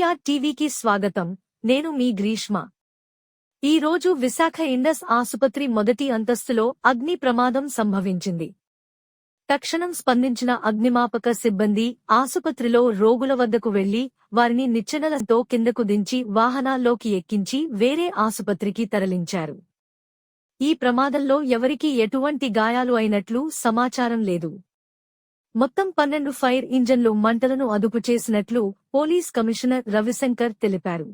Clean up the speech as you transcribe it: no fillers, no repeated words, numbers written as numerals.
ఎన్టీఆర్ టీవీకి స్వాగతం. నేను మీ గ్రీష్మ. ఈ రోజు విశాఖ ఇండస్ ఆసుపత్రి మొదటి అంతస్తులో అగ్ని ప్రమాదం సంభవించింది. తక్షణం స్పందించిన అగ్నిమాపక సిబ్బంది ఆసుపత్రిలో రోగుల వద్దకు వెళ్లి వారిని నిచ్చెనలతో కిందకు దించి వాహనాల్లోకి ఎక్కించి వేరే ఆసుపత్రికి తరలించారు. ఈ ప్రమాదంలో ఎవరికీ ఎటువంటి గాయాలు అయినట్లు సమాచారం లేదు. మొత్తం 12 ఫైర్ ఇంజన్లు మంటలను అదుపు చేసినట్లు పోలీస్ కమిషనర్ రవిశంకర్ తెలిపారు.